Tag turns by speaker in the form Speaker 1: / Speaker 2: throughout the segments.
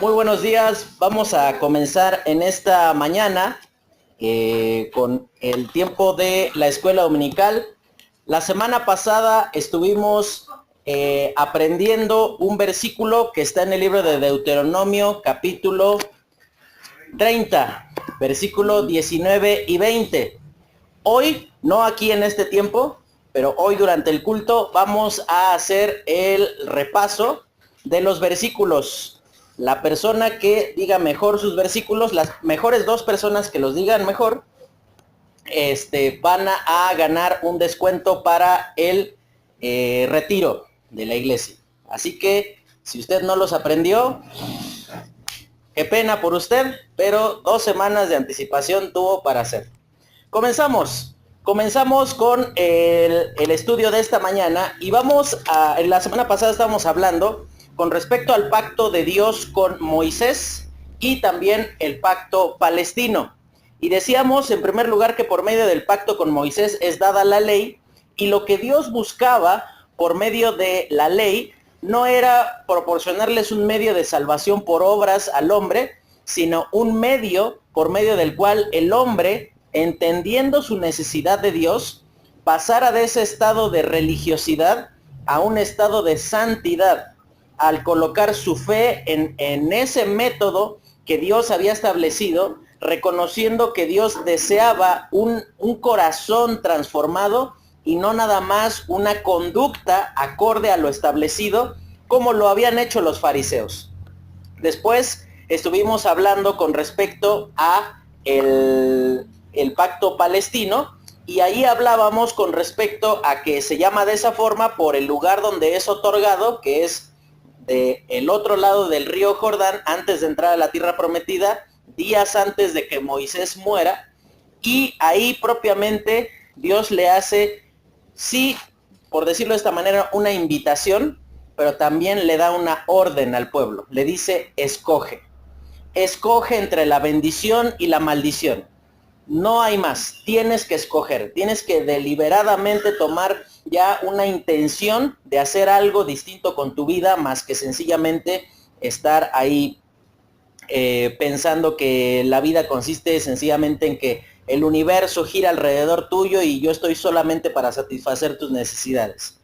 Speaker 1: Muy buenos días, vamos a comenzar en esta mañana con el tiempo de la escuela dominical. La semana pasada estuvimos aprendiendo un versículo que está en el libro de Deuteronomio, capítulo 30, versículo 19 y 20. Hoy, no aquí en este tiempo, pero hoy durante el culto vamos a hacer el repaso de los versículos. La persona que diga mejor sus versículos, las mejores dos personas que los digan mejor, van a ganar un descuento para el retiro de la iglesia. Así que si usted no los aprendió, qué pena por usted, pero 2 semanas de anticipación tuvo para hacer. Comenzamos con el estudio de esta mañana y en la semana pasada estábamos hablando con respecto al pacto de Dios con Moisés y también el pacto palestino. Y decíamos en primer lugar que por medio del pacto con Moisés es dada la ley, y lo que Dios buscaba por medio de la ley no era proporcionarles un medio de salvación por obras al hombre, sino un medio por medio del cual el hombre, entendiendo su necesidad de Dios, pasara de ese estado de religiosidad a un estado de santidad, al colocar su fe en ese método que Dios había establecido, reconociendo que Dios deseaba un corazón transformado y no nada más una conducta acorde a lo establecido, como lo habían hecho los fariseos. Después estuvimos hablando con respecto a el pacto palestino, y ahí hablábamos con respecto a que se llama de esa forma por el lugar donde es otorgado, que es del otro lado del río Jordán, antes de entrar a la tierra prometida, días antes de que Moisés muera, y ahí propiamente Dios le hace, sí, por decirlo de esta manera, una invitación, pero también le da una orden al pueblo. Le dice, escoge entre la bendición y la maldición. No hay más, tienes que escoger, tienes que deliberadamente tomar ya una intención de hacer algo distinto con tu vida, más que sencillamente estar ahí pensando que la vida consiste sencillamente en que el universo gira alrededor tuyo y yo estoy solamente para satisfacer tus necesidades.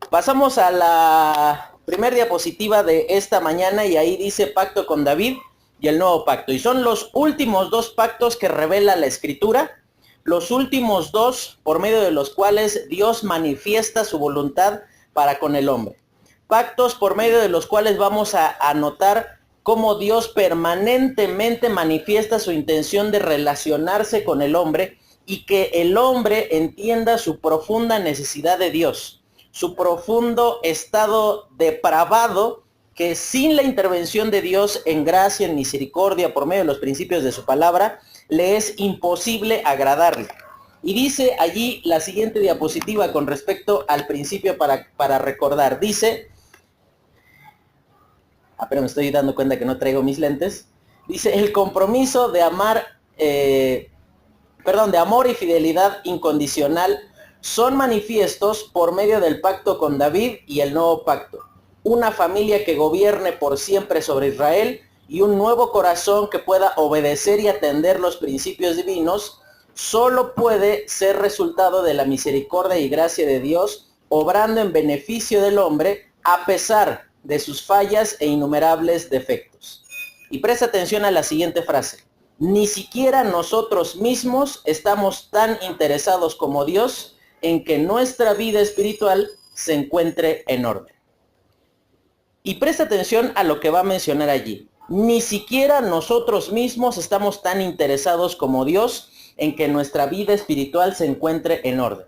Speaker 1: Pasamos a la primera diapositiva de esta mañana, y ahí dice pacto con David y el nuevo pacto. Y son los últimos dos pactos que revela la Escritura, los últimos dos por medio de los cuales Dios manifiesta su voluntad para con el hombre. Pactos por medio de los cuales vamos a notar cómo Dios permanentemente manifiesta su intención de relacionarse con el hombre y que el hombre entienda su profunda necesidad de Dios, su profundo estado depravado, que sin la intervención de Dios en gracia, en misericordia, por medio de los principios de su palabra, le es imposible agradarle. Y dice allí la siguiente diapositiva con respecto al principio para recordar. Dice, pero me estoy dando cuenta que no traigo mis lentes. Dice, el compromiso de de amor y fidelidad incondicional son manifiestos por medio del pacto con David y el nuevo pacto. Una familia que gobierne por siempre sobre Israel y un nuevo corazón que pueda obedecer y atender los principios divinos, solo puede ser resultado de la misericordia y gracia de Dios, obrando en beneficio del hombre a pesar de sus fallas e innumerables defectos. Y presta atención a la siguiente frase. Ni siquiera nosotros mismos estamos tan interesados como Dios en que nuestra vida espiritual se encuentre en orden. Y presta atención a lo que va a mencionar allí. Ni siquiera nosotros mismos estamos tan interesados como Dios en que nuestra vida espiritual se encuentre en orden.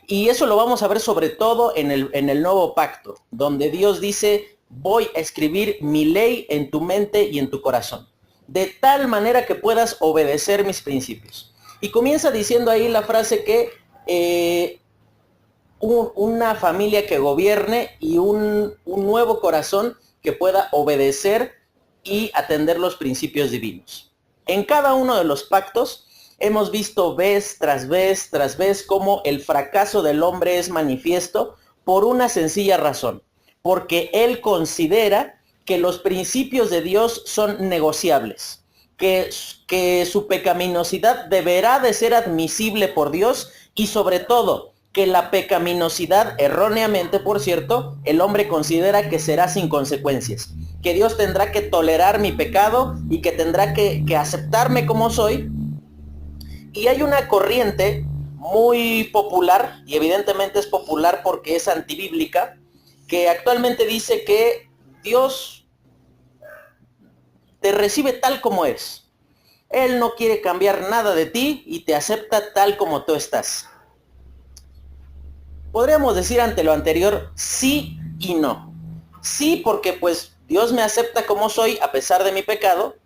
Speaker 1: Y eso lo vamos a ver sobre todo en el nuevo pacto, donde Dios dice, voy a escribir mi ley en tu mente y en tu corazón, de tal manera que puedas obedecer mis principios. Y comienza diciendo ahí la frase que una familia que gobierne y un nuevo corazón que pueda obedecer y atender los principios divinos. En cada uno de los pactos hemos visto vez tras vez tras vez cómo el fracaso del hombre es manifiesto por una sencilla razón, porque él considera que los principios de Dios son negociables, que su pecaminosidad deberá de ser admisible por Dios y sobre todo que la pecaminosidad, erróneamente por cierto, el hombre considera que será sin consecuencias, que Dios tendrá que tolerar mi pecado y que tendrá que aceptarme como soy. Y hay una corriente muy popular, y evidentemente es popular porque es antibíblica, que actualmente dice que Dios te recibe tal como eres. Él no quiere cambiar nada de ti y te acepta tal como tú estás. Podríamos decir ante lo anterior sí y no. Sí, porque pues Dios me acepta como soy a pesar de mi pecado,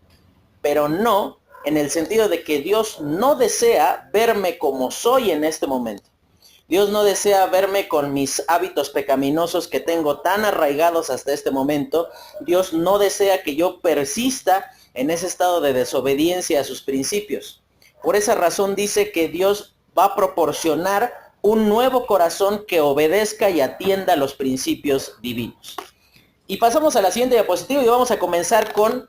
Speaker 1: pero no en el sentido de que Dios no desea verme como soy en este momento. Dios no desea verme con mis hábitos pecaminosos que tengo tan arraigados hasta este momento. Dios no desea que yo persista en ese estado de desobediencia a sus principios. Por esa razón dice que Dios va a proporcionar un nuevo corazón que obedezca y atienda los principios divinos. Y pasamos a la siguiente diapositiva y vamos a comenzar con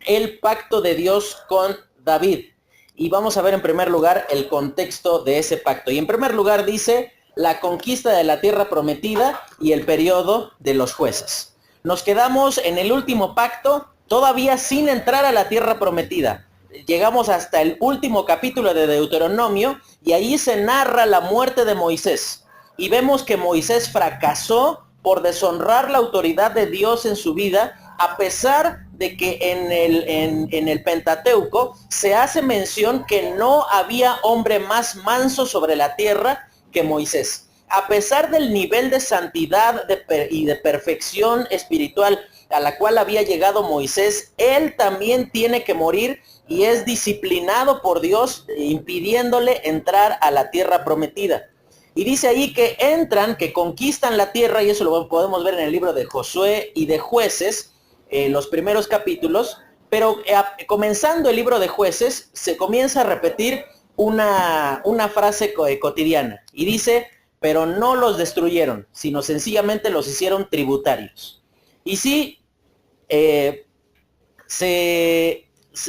Speaker 1: el pacto de Dios con David. Y vamos a ver en primer lugar el contexto de ese pacto. Y en primer lugar dice la conquista de la tierra prometida y el periodo de los jueces. Nos quedamos en el último pacto, todavía sin entrar a la tierra prometida. Llegamos hasta el último capítulo de Deuteronomio y ahí se narra la muerte de Moisés. Y vemos que Moisés fracasó por deshonrar la autoridad de Dios en su vida, a pesar de que en el Pentateuco se hace mención que no había hombre más manso sobre la tierra que Moisés. A pesar del nivel de santidad y de perfección espiritual a la cual había llegado Moisés, él también tiene que morir y es disciplinado por Dios, impidiéndole entrar a la tierra prometida. Y dice ahí que entran, que conquistan la tierra, y eso lo podemos ver en el libro de Josué y de Jueces, los primeros capítulos, pero comenzando el libro de Jueces, se comienza a repetir una frase cotidiana, y dice, pero no los destruyeron, sino sencillamente los hicieron tributarios. Y sí,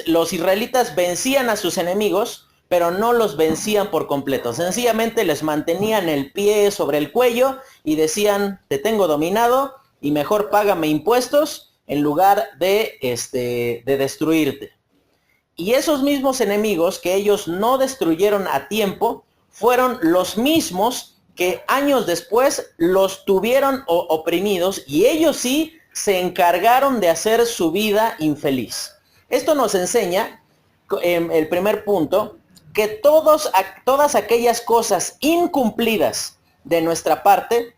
Speaker 1: los israelitas vencían a sus enemigos, pero no los vencían por completo. Sencillamente les mantenían el pie sobre el cuello y decían, te tengo dominado y mejor págame impuestos en lugar de destruirte. Y esos mismos enemigos que ellos no destruyeron a tiempo, fueron los mismos que años después los tuvieron oprimidos y ellos sí se encargaron de hacer su vida infeliz. Esto nos enseña, el primer punto, que todas aquellas cosas incumplidas de nuestra parte,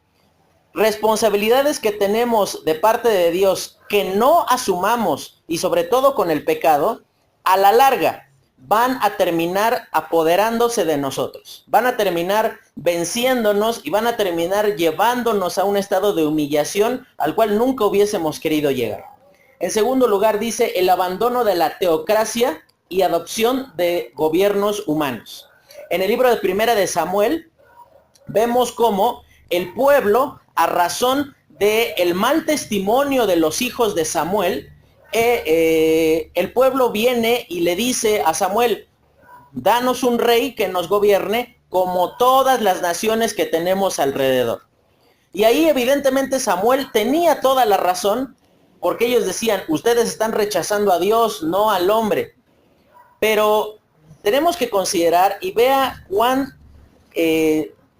Speaker 1: responsabilidades que tenemos de parte de Dios que no asumamos y sobre todo con el pecado, a la larga van a terminar apoderándose de nosotros, van a terminar venciéndonos y van a terminar llevándonos a un estado de humillación al cual nunca hubiésemos querido llegar. En segundo lugar dice el abandono de la teocracia y adopción de gobiernos humanos. En el libro de Primera de Samuel vemos cómo el pueblo, a razón del mal testimonio de los hijos de Samuel, el pueblo viene y le dice a Samuel, danos un rey que nos gobierne como todas las naciones que tenemos alrededor. Y ahí evidentemente Samuel tenía toda la razón, porque ellos decían, ustedes están rechazando a Dios, no al hombre. Pero tenemos que considerar y vea cuán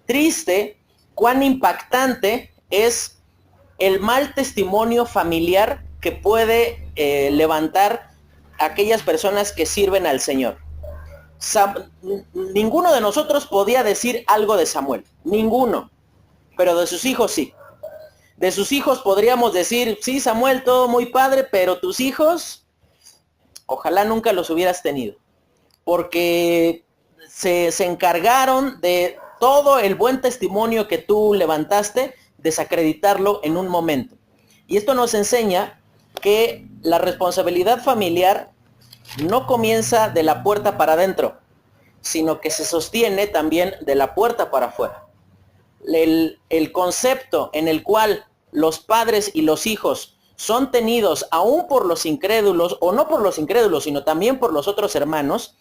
Speaker 1: triste, cuán impactante es el mal testimonio familiar que puede levantar aquellas personas que sirven al Señor. Ninguno de nosotros podía decir algo de Samuel, ninguno, pero de sus hijos sí. De sus hijos podríamos decir, sí, Samuel, todo muy padre, pero tus hijos, ojalá nunca los hubieras tenido, porque se encargaron de todo el buen testimonio que tú levantaste, desacreditarlo en un momento. Y esto nos enseña que la responsabilidad familiar no comienza de la puerta para adentro, sino que se sostiene también de la puerta para afuera. El concepto en el cual los padres y los hijos son tenidos aún por los incrédulos, o no por los incrédulos, sino también por los otros hermanos,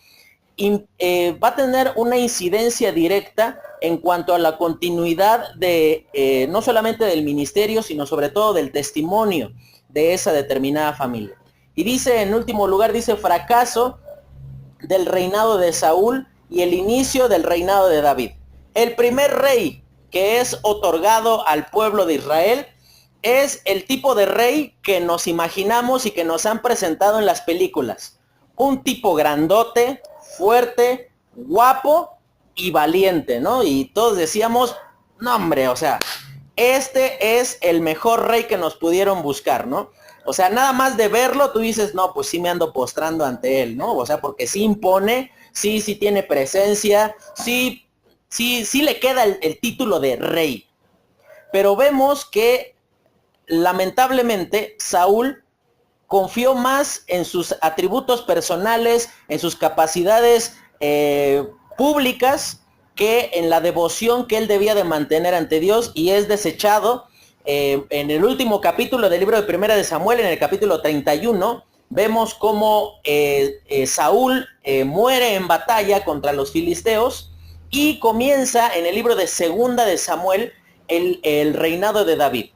Speaker 1: va a tener una incidencia directa en cuanto a la continuidad de no solamente del ministerio, sino sobre todo del testimonio de esa determinada familia. Y dice, en último lugar, dice fracaso del reinado de Saúl y el inicio del reinado de David. El primer rey que es otorgado al pueblo de Israel es el tipo de rey que nos imaginamos y que nos han presentado en las películas. Un tipo grandote, fuerte, guapo y valiente, ¿no? Y todos decíamos, no hombre, o sea, este es el mejor rey que nos pudieron buscar, ¿no? O sea, nada más de verlo, tú dices, no, pues sí me ando postrando ante él, ¿no? O sea, porque sí impone, sí tiene presencia, sí le queda el título de rey. Pero vemos que, lamentablemente, Saúl confió más en sus atributos personales, en sus capacidades públicas, que en la devoción que él debía de mantener ante Dios, y es desechado. En el último capítulo del libro de Primera de Samuel, en el capítulo 31, vemos cómo Saúl muere en batalla contra los filisteos, y comienza en el libro de Segunda de Samuel el reinado de David.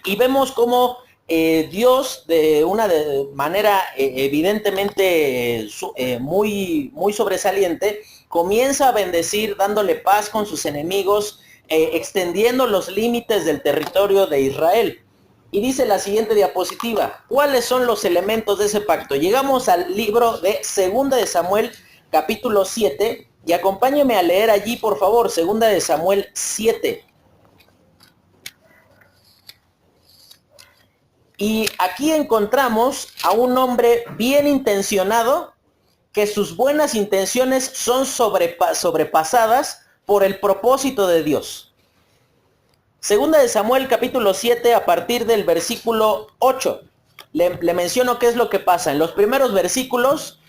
Speaker 1: Y vemos cómo Dios, de una manera evidentemente muy sobresaliente, comienza a bendecir, dándole paz con sus enemigos, extendiendo los límites del territorio de Israel. Y dice la siguiente diapositiva, ¿cuáles son los elementos de ese pacto? Llegamos al libro de Segunda de Samuel, capítulo 7, y acompáñeme a leer allí, por favor, Segunda de Samuel 7. Y aquí encontramos a un hombre bien intencionado, que sus buenas intenciones son sobrepasadas por el propósito de Dios. Segunda de Samuel capítulo 7, a partir del versículo 8. Le menciono qué es lo que pasa. En los primeros versículos,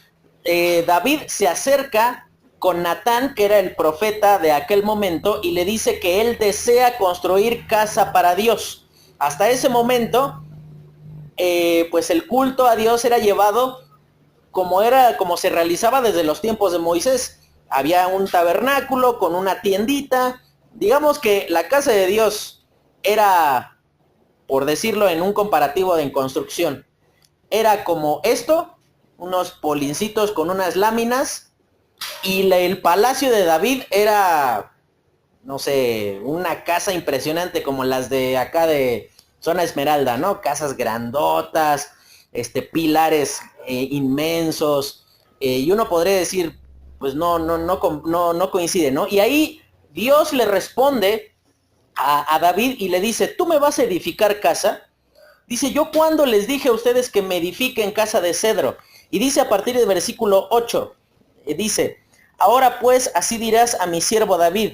Speaker 1: David se acerca con Natán, que era el profeta de aquel momento, y le dice que él desea construir casa para Dios. Hasta ese momento, pues el culto a Dios era llevado como se realizaba desde los tiempos de Moisés. Había un tabernáculo con una tiendita. Digamos que la casa de Dios era, por decirlo en un comparativo en construcción, era como esto, unos polincitos con unas láminas, y el palacio de David era, no sé, una casa impresionante como las de acá de Zona Esmeralda, ¿no? Casas grandotas, pilares inmensos, y uno podría decir, pues no coincide, ¿no? Y ahí Dios le responde a David y le dice, ¿tú me vas a edificar casa? Dice, yo cuando les dije a ustedes que me edifiquen casa de cedro. Y dice a partir del versículo 8, dice, ahora pues así dirás a mi siervo David,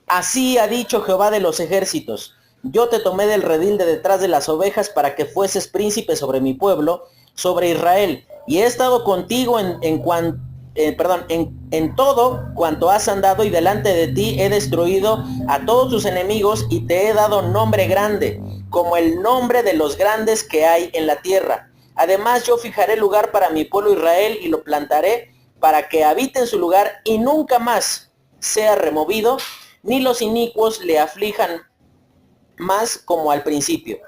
Speaker 1: así ha dicho Jehová de los ejércitos, yo te tomé del redil de detrás de las ovejas para que fueses príncipe sobre mi pueblo, sobre Israel, y he estado contigo en todo cuanto has andado, y delante de ti he destruido a todos tus enemigos, y te he dado nombre grande, como el nombre de los grandes que hay en la tierra. Además yo fijaré lugar para mi pueblo Israel, y lo plantaré para que habite en su lugar, y nunca más sea removido, ni los inicuos le aflijan más como al principio.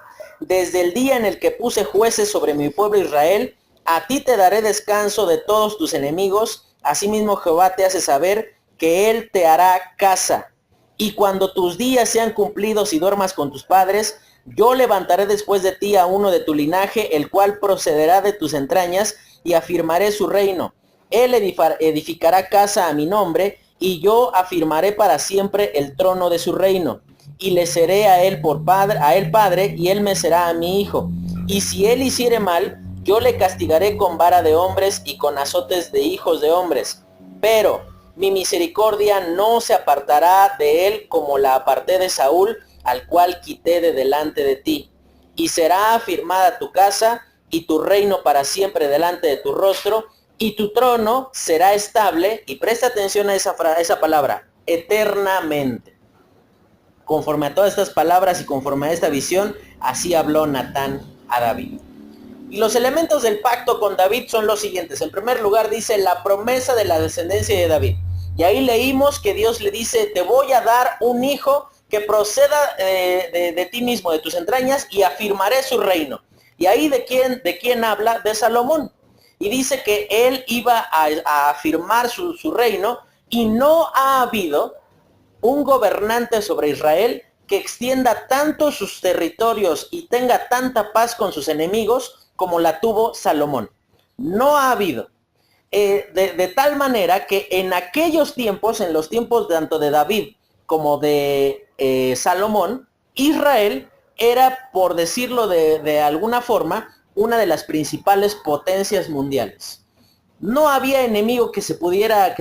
Speaker 1: Desde el día en el que puse jueces sobre mi pueblo Israel, a ti te daré descanso de todos tus enemigos. Asimismo Jehová te hace saber que él te hará casa. Y cuando tus días sean cumplidos y duermas con tus padres, yo levantaré después de ti a uno de tu linaje, el cual procederá de tus entrañas, y afirmaré su reino. Él edificará casa a mi nombre, y yo afirmaré para siempre el trono de su reino. Y le seré a él por padre, y él me será a mi hijo. Y si él hiciere mal, yo le castigaré con vara de hombres y con azotes de hijos de hombres. Pero mi misericordia no se apartará de él como la aparté de Saúl, al cual quité de delante de ti. Y será afirmada tu casa y tu reino para siempre delante de tu rostro, y tu trono será estable, y presta atención a esa palabra, eternamente. Conforme a todas estas palabras y conforme a esta visión, así habló Natán a David. Y los elementos del pacto con David son los siguientes. En primer lugar dice la promesa de la descendencia de David. Y ahí leímos que Dios le dice, te voy a dar un hijo que proceda de ti mismo, de tus entrañas, y afirmaré su reino. Y ahí de quién habla, de Salomón. Y dice que él iba a afirmar su reino, y no ha habido un gobernante sobre Israel que extienda tanto sus territorios y tenga tanta paz con sus enemigos como la tuvo Salomón. No ha habido. De tal manera que en aquellos tiempos, en los tiempos tanto de David como de Salomón, Israel era, por decirlo de alguna forma, una de las principales potencias mundiales. No había enemigo que se pudiera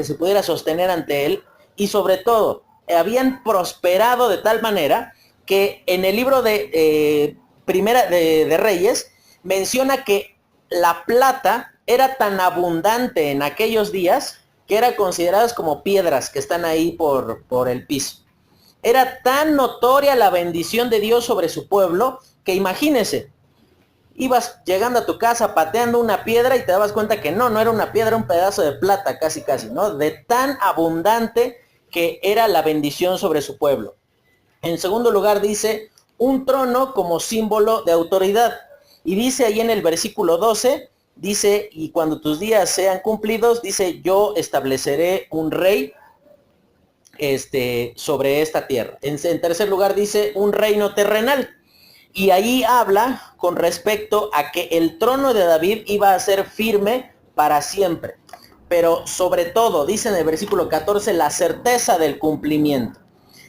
Speaker 1: sostener ante él, y sobre todo habían prosperado de tal manera que en el libro de Primera de Reyes menciona que la plata era tan abundante en aquellos días que eran consideradas como piedras que están ahí por el piso. Era tan notoria la bendición de Dios sobre su pueblo que imagínense, ibas llegando a tu casa pateando una piedra y te dabas cuenta que no era una piedra, era un pedazo de plata casi, ¿no? De tan abundante que era la bendición sobre su pueblo. En segundo lugar dice, un trono como símbolo de autoridad. Y dice ahí en el versículo 12, dice, y cuando tus días sean cumplidos, dice, yo estableceré un rey sobre esta tierra. En tercer lugar dice, un reino terrenal. Y ahí habla con respecto a que el trono de David iba a ser firme para siempre. Pero sobre todo, dice en el versículo 14, la certeza del cumplimiento.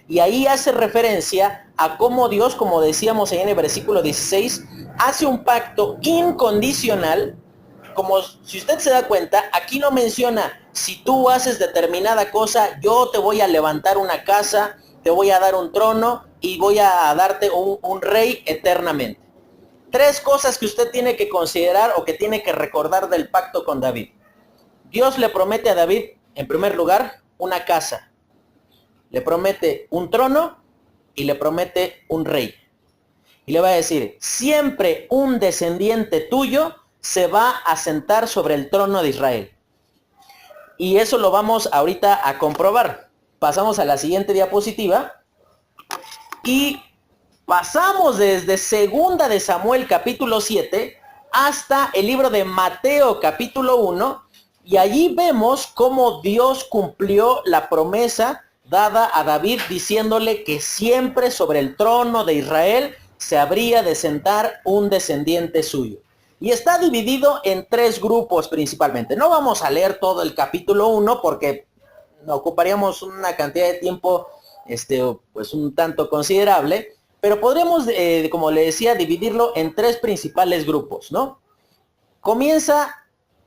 Speaker 1: Y ahí hace referencia a cómo Dios, como decíamos ahí en el versículo 16, hace un pacto incondicional. Como si usted se da cuenta, aquí no menciona, si tú haces determinada cosa, yo te voy a levantar una casa, te voy a dar un trono y voy a darte un rey eternamente. Tres cosas que usted tiene que considerar o que tiene que recordar del pacto con David. Dios le promete a David, en primer lugar, una casa. Le promete un trono y le promete un rey. Y le va a decir, siempre un descendiente tuyo se va a sentar sobre el trono de Israel. Y eso lo vamos ahorita a comprobar. Pasamos a la siguiente diapositiva. Y pasamos desde segunda de Samuel capítulo 7 hasta el libro de Mateo capítulo 1. Y allí vemos cómo Dios cumplió la promesa dada a David diciéndole que siempre sobre el trono de Israel se habría de sentar un descendiente suyo. Y está dividido en tres grupos principalmente. No vamos a leer todo el capítulo 1 porque ocuparíamos una cantidad de tiempo pues un tanto considerable, pero podremos, como le decía, dividirlo en tres principales grupos, ¿no? Comienza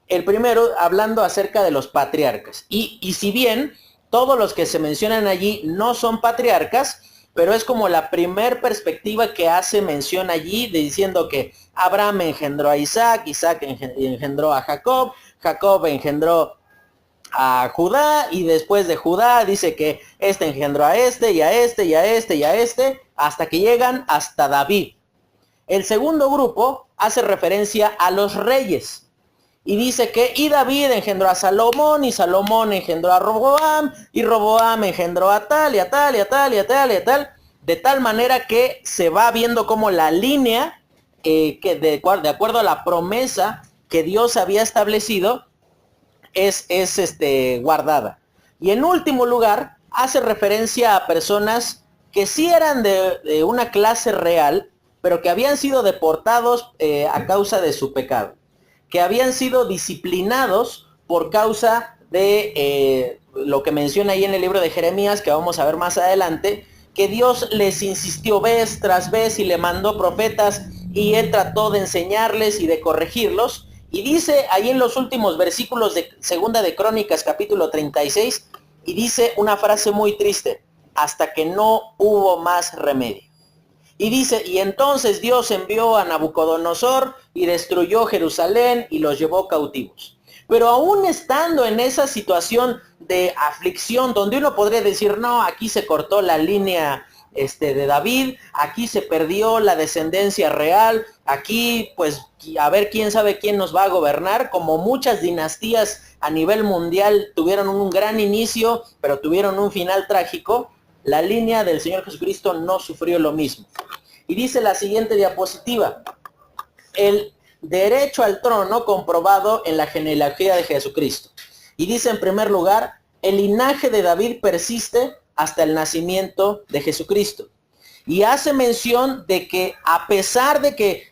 Speaker 1: el primero hablando acerca de los patriarcas. Y si bien todos los que se mencionan allí no son patriarcas, pero es como la primer perspectiva que hace mención allí, diciendo que Abraham engendró a Isaac, Isaac engendró a Jacob, Jacob engendró a Judá, y después de Judá dice que este engendró a este, y a este, y a este, y a este, hasta que llegan hasta David. El segundo grupo hace referencia a los reyes. Y dice que, y David engendró a Salomón, y Salomón engendró a Roboam, y Roboam engendró a tal, y a tal, y a tal, y a tal, y a tal, de tal manera que se va viendo como la línea, que de acuerdo a la promesa que Dios había establecido, es guardada. Y en último lugar, hace referencia a personas que sí eran de una clase real, pero que habían sido deportados a causa de su pecado, que habían sido disciplinados por causa de lo que menciona ahí en el libro de Jeremías, que vamos a ver más adelante, que Dios les insistió vez tras vez y le mandó profetas, y él trató de enseñarles y de corregirlos. Y dice ahí en los últimos versículos de Segunda de Crónicas capítulo 36, y dice una frase muy triste, hasta que no hubo más remedio. Y dice, y entonces Dios envió a Nabucodonosor y destruyó Jerusalén y los llevó cautivos. Pero aún estando en esa situación de aflicción, donde uno podría decir, no, aquí se cortó la línea de David, aquí se perdió la descendencia real, aquí pues a ver quién sabe quién nos va a gobernar, como muchas dinastías a nivel mundial tuvieron un gran inicio, pero tuvieron un final trágico. La línea del Señor Jesucristo no sufrió lo mismo. Y dice la siguiente diapositiva: el derecho al trono comprobado en la genealogía de Jesucristo. Y dice en primer lugar, el linaje de David persiste hasta el nacimiento de Jesucristo. Y hace mención de que a pesar de que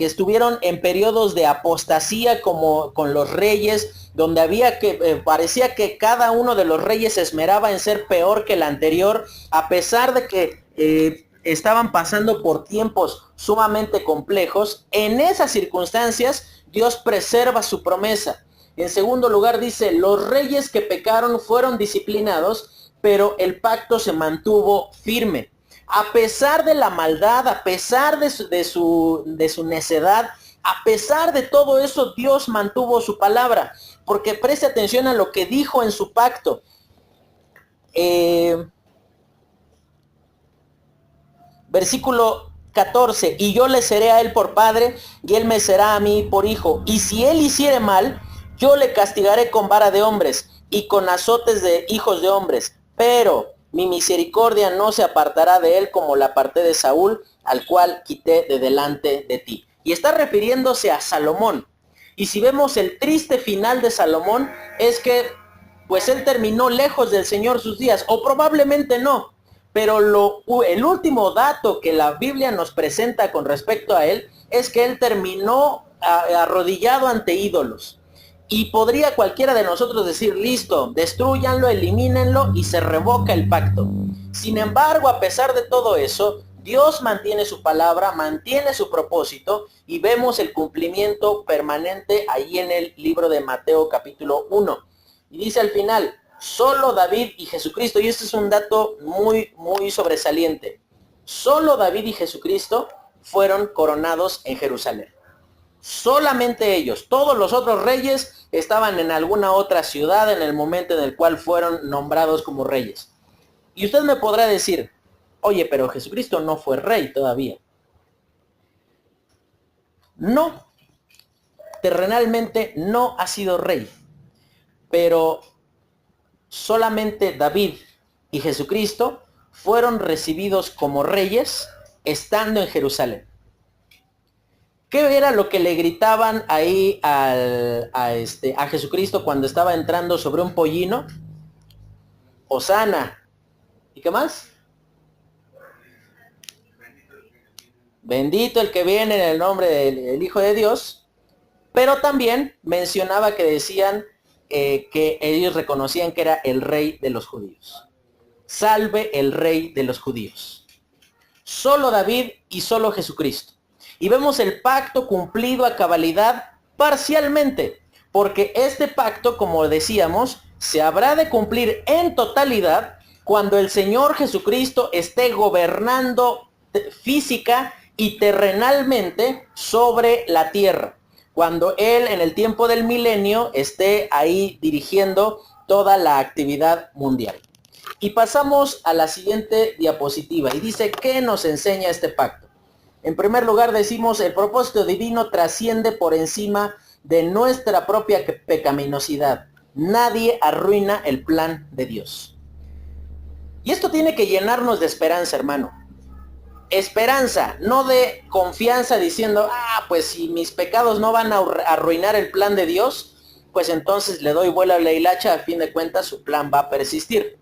Speaker 1: estuvieron en periodos de apostasía como con los reyes, donde parecía que cada uno de los reyes se esmeraba en ser peor que el anterior, a pesar de que estaban pasando por tiempos sumamente complejos, en esas circunstancias Dios preserva su promesa. En segundo lugar dice, los reyes que pecaron fueron disciplinados, pero el pacto se mantuvo firme. A pesar de la maldad, a pesar de su necedad, a pesar de todo eso, Dios mantuvo su palabra, porque preste atención a lo que dijo en su pacto. Versículo 14, y yo le seré a él por padre, y él me será a mí por hijo. Y si él hiciere mal, yo le castigaré con vara de hombres, y con azotes de hijos de hombres. Pero mi misericordia no se apartará de él como la aparté de Saúl, al cual quité de delante de ti. Y está refiriéndose a Salomón. Y si vemos el triste final de Salomón, es que pues él terminó lejos del Señor sus días, o probablemente no. Pero el último dato que la Biblia nos presenta con respecto a él es que él terminó arrodillado ante ídolos. Y podría cualquiera de nosotros decir, listo, destrúyanlo, elimínenlo, y se revoca el pacto. Sin embargo, a pesar de todo eso, Dios mantiene su palabra, mantiene su propósito, y vemos el cumplimiento permanente ahí en el libro de Mateo capítulo 1. Y dice al final, solo David y Jesucristo, y este es un dato muy, muy sobresaliente, solo David y Jesucristo fueron coronados en Jerusalén. Solamente ellos. Todos los otros reyes estaban en alguna otra ciudad en el momento en el cual fueron nombrados como reyes. Y usted me podrá decir, oye, pero Jesucristo no fue rey todavía. No, terrenalmente no ha sido rey. Pero solamente David y Jesucristo fueron recibidos como reyes estando en Jerusalén. ¿Qué era lo que le gritaban ahí a Jesucristo cuando estaba entrando sobre un pollino? Hosana. ¿Y qué más? Bendito el que viene en el nombre del Hijo de Dios. Pero también mencionaba que decían que ellos reconocían que era el rey de los judíos. Salve el rey de los judíos. Solo David y solo Jesucristo. Y vemos el pacto cumplido a cabalidad parcialmente, porque este pacto, como decíamos, se habrá de cumplir en totalidad cuando el Señor Jesucristo esté gobernando física y terrenalmente sobre la tierra. Cuando Él en el tiempo del milenio esté ahí dirigiendo toda la actividad mundial. Y pasamos a la siguiente diapositiva y dice, ¿qué nos enseña este pacto? En primer lugar decimos, el propósito divino trasciende por encima de nuestra propia pecaminosidad. Nadie arruina el plan de Dios. Y esto tiene que llenarnos de esperanza, hermano. Esperanza, no de confianza diciendo, pues si mis pecados no van a arruinar el plan de Dios, pues entonces le doy vuelo a la hilacha, a fin de cuentas su plan va a persistir.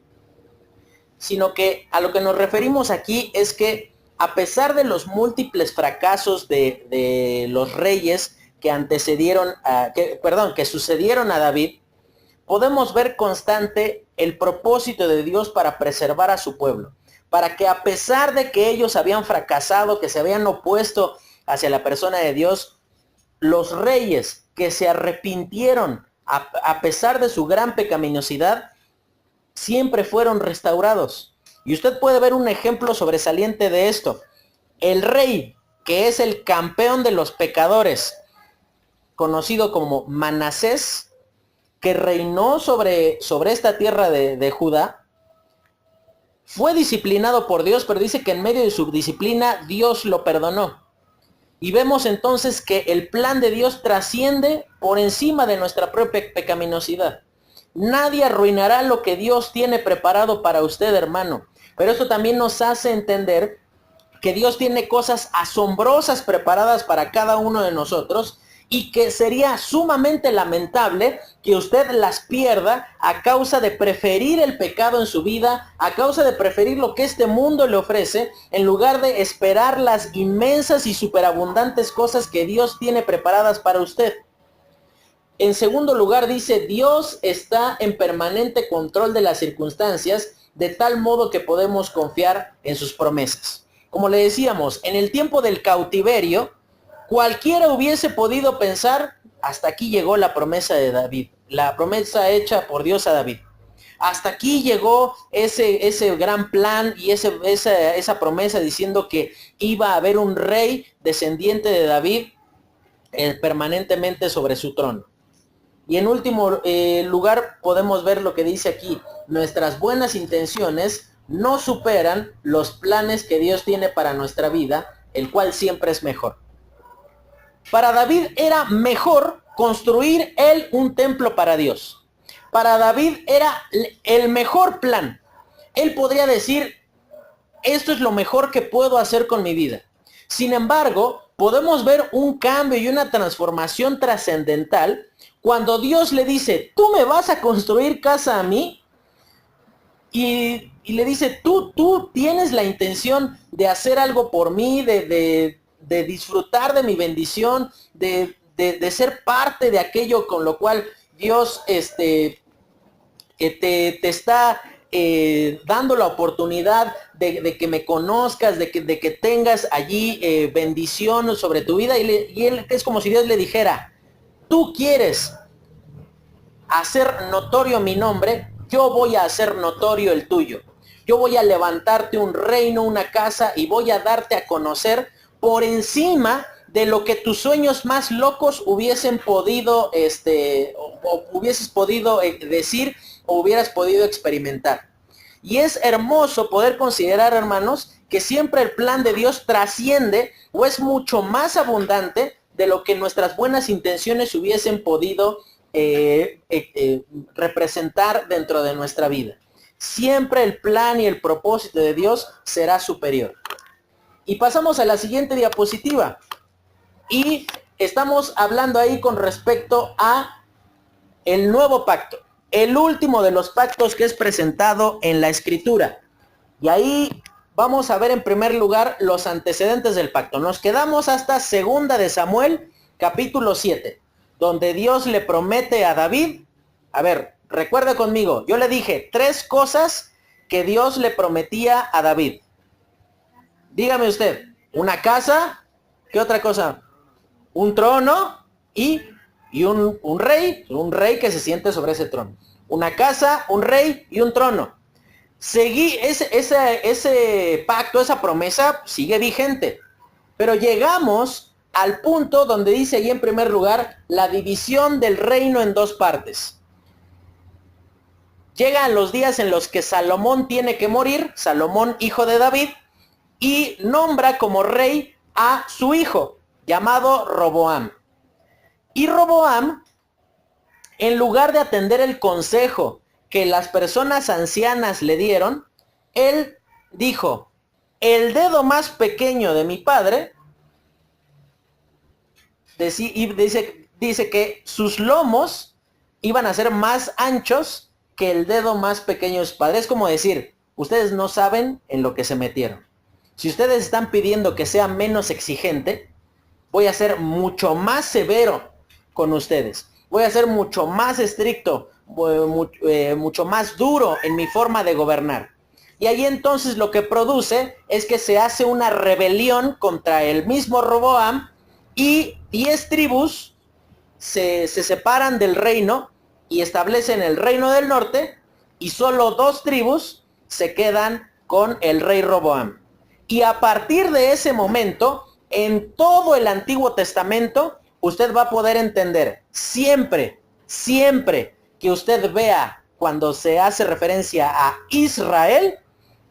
Speaker 1: Sino que a lo que nos referimos aquí es que a pesar de los múltiples fracasos de los reyes que que sucedieron a David, podemos ver constante el propósito de Dios para preservar a su pueblo. Para que a pesar de que ellos habían fracasado, que se habían opuesto hacia la persona de Dios, los reyes que se arrepintieron a pesar de su gran pecaminosidad, siempre fueron restaurados. Y usted puede ver un ejemplo sobresaliente de esto. El rey, que es el campeón de los pecadores, conocido como Manasés, que reinó sobre esta tierra de Judá, Fue disciplinado por Dios, pero dice que en medio de su disciplina Dios lo perdonó. Y vemos entonces que el plan de Dios trasciende por encima de nuestra propia pecaminosidad. Nadie arruinará lo que Dios tiene preparado para usted, hermano. Pero esto también nos hace entender que Dios tiene cosas asombrosas preparadas para cada uno de nosotros y que sería sumamente lamentable que usted las pierda a causa de preferir el pecado en su vida, a causa de preferir lo que este mundo le ofrece, en lugar de esperar las inmensas y superabundantes cosas que Dios tiene preparadas para usted. En segundo lugar dice, Dios está en permanente control de las circunstancias, de tal modo que podemos confiar en sus promesas. Como le decíamos, en el tiempo del cautiverio, cualquiera hubiese podido pensar, hasta aquí llegó la promesa de David, la promesa hecha por Dios a David. Hasta aquí llegó ese gran plan y esa promesa diciendo que iba a haber un rey descendiente de David permanentemente sobre su trono. Y en último lugar podemos ver lo que dice aquí, nuestras buenas intenciones no superan los planes que Dios tiene para nuestra vida, el cual siempre es mejor. Para David era mejor construir él un templo para Dios. Para David era el mejor plan. Él podría decir, esto es lo mejor que puedo hacer con mi vida. Sin embargo, podemos ver un cambio y una transformación trascendental cuando Dios le dice, tú me vas a construir casa a mí. Y le dice, tú tienes la intención de hacer algo por mí, de disfrutar de mi bendición, de ser parte de aquello con lo cual Dios te está dando la oportunidad de que me conozcas, de que tengas allí bendición sobre tu vida. Y él es como si Dios le dijera, tú quieres hacer notorio mi nombre, yo voy a hacer notorio el tuyo. Yo voy a levantarte un reino, una casa, y voy a darte a conocer por encima de lo que tus sueños más locos hubiesen podido, o hubieses podido decir, o hubieras podido experimentar. Y es hermoso poder considerar, hermanos, que siempre el plan de Dios trasciende o es mucho más abundante de lo que nuestras buenas intenciones hubiesen podido representar dentro de nuestra vida. Siempre el plan y el propósito de Dios será superior. Y pasamos a la siguiente diapositiva. Y estamos hablando ahí con respecto a el nuevo pacto. El último de los pactos que es presentado en la Escritura. Y ahí vamos a ver en primer lugar los antecedentes del pacto. Nos quedamos hasta 2 de Samuel, capítulo 7. Donde Dios le promete a David, a ver, recuerda conmigo, yo le dije 3 cosas que Dios le prometía a David. Dígame usted, una casa, ¿qué otra cosa? Un trono y un rey que se siente sobre ese trono. Una casa, un rey y un trono. Seguí ese pacto, esa promesa sigue vigente. Pero llegamos al punto donde dice ahí en primer lugar la división del reino en 2 partes. Llegan los días en los que Salomón tiene que morir, Salomón hijo de David, y nombra como rey a su hijo, llamado Roboam. Y Roboam, en lugar de atender el consejo que las personas ancianas le dieron, él dijo, el dedo más pequeño de mi padre, dice que sus lomos iban a ser más anchos que el dedo más pequeño de su padre. Es como decir, ustedes no saben en lo que se metieron. Si ustedes están pidiendo que sea menos exigente, voy a ser mucho más severo con ustedes. Voy a ser mucho más estricto, mucho más duro en mi forma de gobernar. Y ahí entonces lo que produce es que se hace una rebelión contra el mismo Roboam y 10 tribus se separan del reino y establecen el reino del norte y solo 2 tribus se quedan con el rey Roboam. Y a partir de ese momento, en todo el Antiguo Testamento, usted va a poder entender siempre que usted vea cuando se hace referencia a Israel,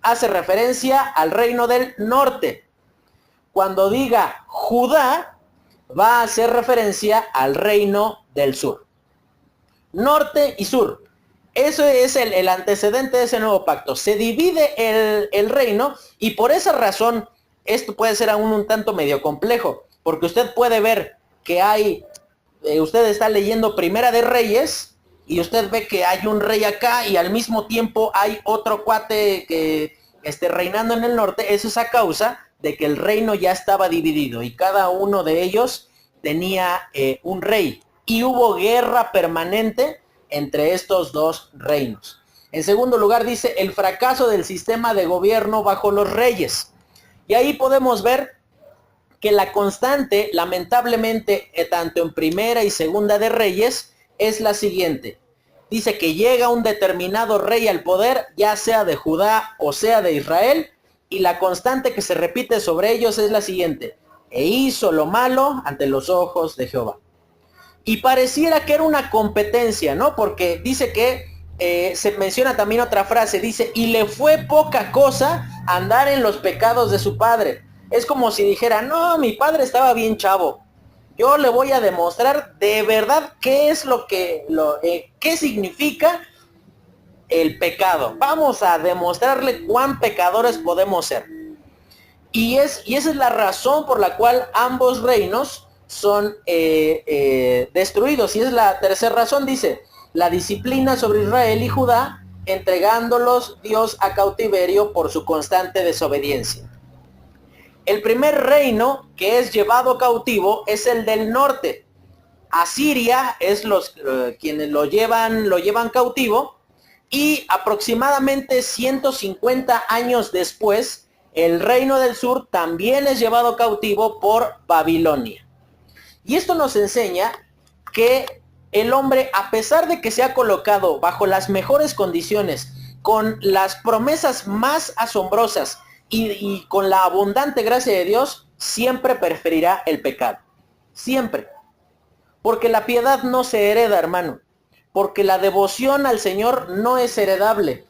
Speaker 1: hace referencia al reino del norte. Cuando diga Judá, va a hacer referencia al reino del sur. Norte y sur. Eso es el antecedente de ese nuevo pacto. Se divide el reino y por esa razón esto puede ser aún un tanto medio complejo. Porque usted puede ver que hay, usted está leyendo Primera de Reyes y usted ve que hay un rey acá y al mismo tiempo hay otro cuate que esté reinando en el norte. Eso es a causa de que el reino ya estaba dividido y cada uno de ellos tenía un rey. Y hubo guerra permanente entre estos dos reinos. En segundo lugar dice el fracaso del sistema de gobierno bajo los reyes. Y ahí podemos ver que la constante, lamentablemente, tanto en Primera y Segunda de Reyes, es la siguiente. Dice que llega un determinado rey al poder, ya sea de Judá o sea de Israel, y la constante que se repite sobre ellos es la siguiente. E hizo lo malo ante los ojos de Jehová. Y pareciera que era una competencia, ¿no? Porque dice que, se menciona también otra frase, dice, y le fue poca cosa andar en los pecados de su padre. Es como si dijera, no, mi padre estaba bien chavo. Yo le voy a demostrar de verdad qué es qué significa el pecado. Vamos a demostrarle cuán pecadores podemos ser. Y esa es la razón por la cual ambos reinos son destruidos. Y es la tercera razón, dice, la disciplina sobre Israel y Judá, entregándolos Dios a cautiverio por su constante desobediencia. El primer reino que es llevado cautivo es el del norte. Asiria es quienes lo llevan cautivo, y aproximadamente 150 años después, el reino del sur también es llevado cautivo por Babilonia. Y esto nos enseña que el hombre, a pesar de que se ha colocado bajo las mejores condiciones, con las promesas más asombrosas y con la abundante gracia de Dios, siempre preferirá el pecado. Siempre. Porque la piedad no se hereda, hermano. Porque la devoción al Señor no es heredable.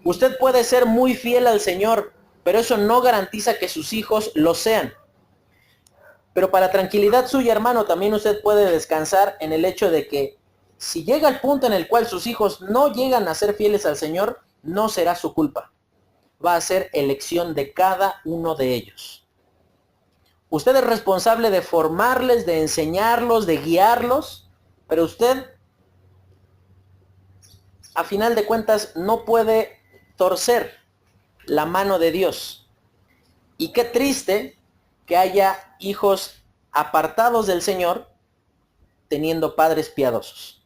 Speaker 1: Usted puede ser muy fiel al Señor, pero eso no garantiza que sus hijos lo sean. Pero para tranquilidad suya, hermano, también usted puede descansar en el hecho de que si llega el punto en el cual sus hijos no llegan a ser fieles al Señor, no será su culpa. Va a ser elección de cada uno de ellos. Usted es responsable de formarles, de enseñarlos, de guiarlos, pero usted, a final de cuentas, no puede torcer la mano de Dios. Y qué triste que haya hijos apartados del Señor teniendo padres piadosos,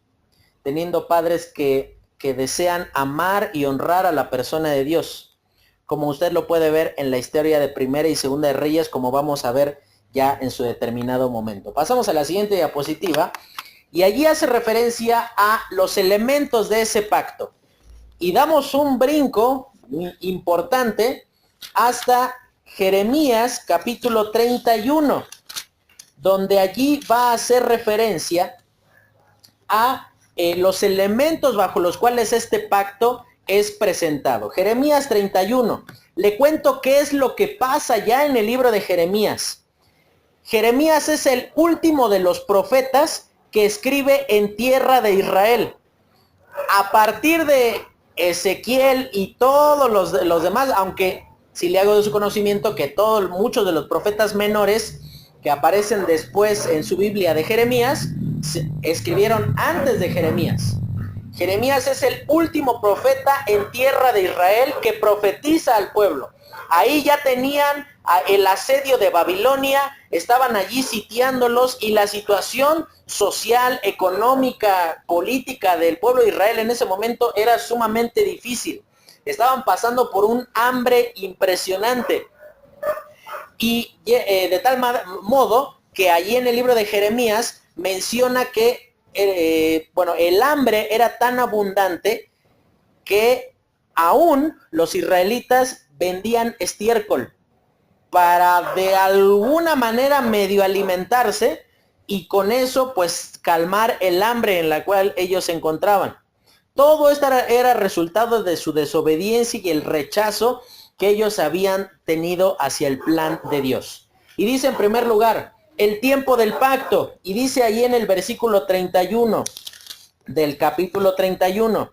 Speaker 1: teniendo padres que desean amar y honrar a la persona de Dios, como usted lo puede ver en la historia de Primera y Segunda de Reyes, como vamos a ver ya en su determinado momento. Pasamos a la siguiente diapositiva, y allí hace referencia a los elementos de ese pacto. Y damos un brinco importante hasta Jeremías capítulo 31, donde allí va a hacer referencia a los elementos bajo los cuales este pacto es presentado. Jeremías 31. Le cuento qué es lo que pasa ya en el libro de Jeremías. Jeremías es el último de los profetas que escribe en tierra de Israel. A partir de Ezequiel y todos los demás, aunque si le hago de su conocimiento que muchos de los profetas menores que aparecen después en su Biblia de Jeremías, escribieron antes de Jeremías. Jeremías es el último profeta en tierra de Israel que profetiza al pueblo. Ahí ya tenían el asedio de Babilonia, estaban allí sitiándolos, y la situación social, económica, política del pueblo de Israel en ese momento era sumamente difícil. Estaban pasando por un hambre impresionante. Y de tal modo que allí en el libro de Jeremías menciona que el hambre era tan abundante que aún los israelitas vendían estiércol para de alguna manera medio alimentarse, y con eso pues calmar el hambre en la cual ellos se encontraban. Todo esto era resultado de su desobediencia y el rechazo que ellos habían tenido hacia el plan de Dios. Y dice en primer lugar, el tiempo del pacto. Y dice ahí en el versículo 31 del capítulo 31.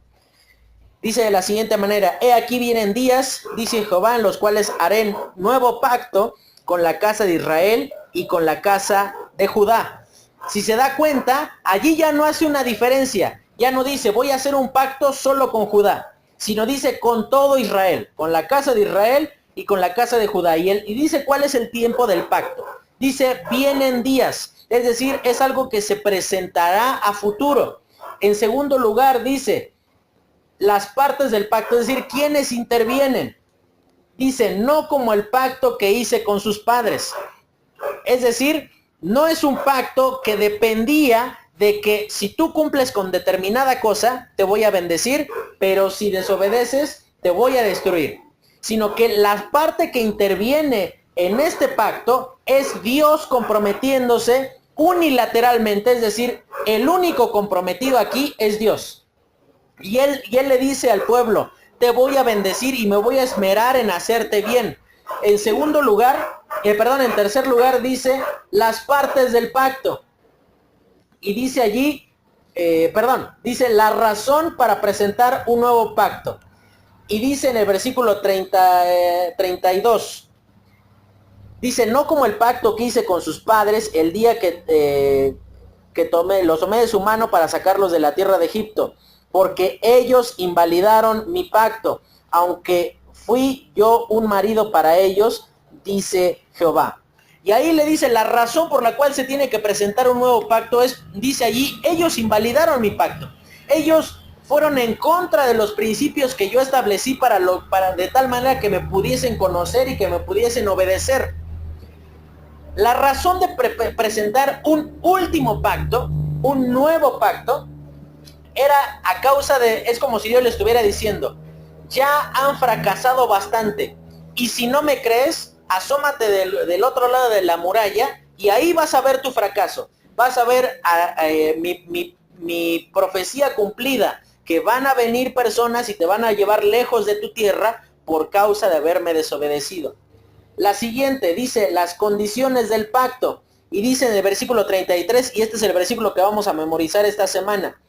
Speaker 1: Dice de la siguiente manera, he aquí vienen días, dice Jehová, en los cuales haré nuevo pacto con la casa de Israel y con la casa de Judá. Si se da cuenta, allí ya no hace una diferencia. Ya no dice, voy a hacer un pacto solo con Judá, sino dice con todo Israel, con la casa de Israel y con la casa de Judá. Y dice cuál es el tiempo del pacto. Dice, vienen días. Es decir, es algo que se presentará a futuro. En segundo lugar, dice, las partes del pacto, es decir, ¿quiénes intervienen? Dice, no como el pacto que hice con sus padres. Es decir, no es un pacto que dependía de que si tú cumples con determinada cosa, te voy a bendecir, pero si desobedeces, te voy a destruir. Sino que la parte que interviene en este pacto es Dios comprometiéndose unilateralmente, es decir, el único comprometido aquí es Dios. Y él le dice al pueblo, te voy a bendecir y me voy a esmerar en hacerte bien. En tercer lugar dice las partes del pacto. Y dice allí, dice la razón para presentar un nuevo pacto. Y dice en el versículo 32, dice, no como el pacto que hice con sus padres el día que los tomé de su mano para sacarlos de la tierra de Egipto, porque ellos invalidaron mi pacto, aunque fui yo un marido para ellos, dice Jehová. Y ahí le dice la razón por la cual se tiene que presentar un nuevo pacto es, dice allí, ellos invalidaron mi pacto. Ellos fueron en contra de los principios que yo establecí para de tal manera que me pudiesen conocer y que me pudiesen obedecer. La razón de presentar un último pacto, un nuevo pacto, era a causa es como si Dios le estuviera diciendo, ya han fracasado bastante, y si no me crees, asómate del otro lado de la muralla, y ahí vas a ver tu fracaso, vas a ver mi profecía cumplida, que van a venir personas y te van a llevar lejos de tu tierra por causa de haberme desobedecido. La siguiente dice las condiciones del pacto, y dice en el versículo 33, y este es el versículo que vamos a memorizar esta semana.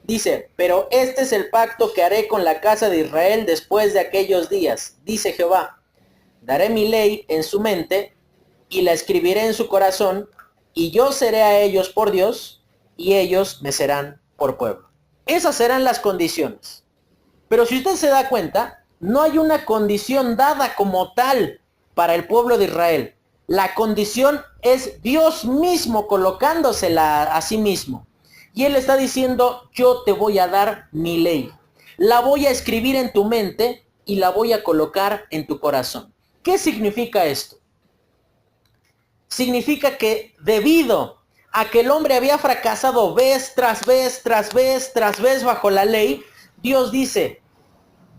Speaker 1: Dice, pero este es el pacto que haré con la casa de Israel después de aquellos días, dice Jehová. Daré mi ley en su mente y la escribiré en su corazón, y yo seré a ellos por Dios, y ellos me serán por pueblo. Esas serán las condiciones. Pero si usted se da cuenta, no hay una condición dada como tal para el pueblo de Israel. La condición es Dios mismo colocándosela a sí mismo. Y Él está diciendo, yo te voy a dar mi ley. La voy a escribir en tu mente y la voy a colocar en tu corazón. ¿Qué significa esto? Significa que debido a que el hombre había fracasado vez tras vez, tras vez, tras vez bajo la ley, Dios dice,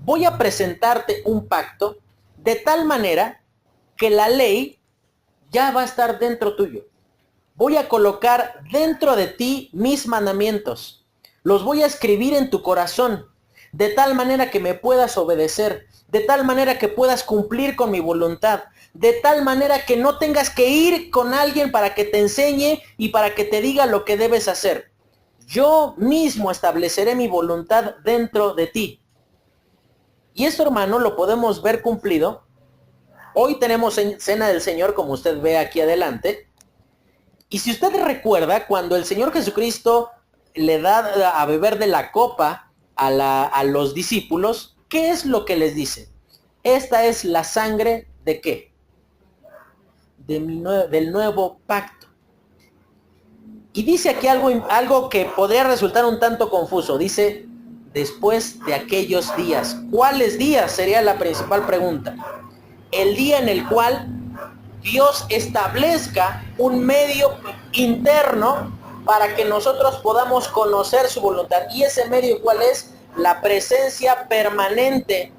Speaker 1: voy a presentarte un pacto de tal manera que la ley ya va a estar dentro tuyo. Voy a colocar dentro de ti mis mandamientos. Los voy a escribir en tu corazón, de tal manera que me puedas obedecer, de tal manera que puedas cumplir con mi voluntad, de tal manera que no tengas que ir con alguien para que te enseñe y para que te diga lo que debes hacer. Yo mismo estableceré mi voluntad dentro de ti. Y esto, hermano, lo podemos ver cumplido. Hoy tenemos cena del Señor, como usted ve aquí adelante. Y si usted recuerda, cuando el Señor Jesucristo le da a beber de la copa a los discípulos, ¿qué es lo que les dice? Esta es la sangre ¿de qué? Del nuevo pacto. Y dice aquí algo que podría resultar un tanto confuso. Dice, después de aquellos días. ¿Cuáles días? Sería la principal pregunta. El día en el cual Dios establezca un medio interno para que nosotros podamos conocer su voluntad. ¿Y ese medio cuál es? La presencia permanente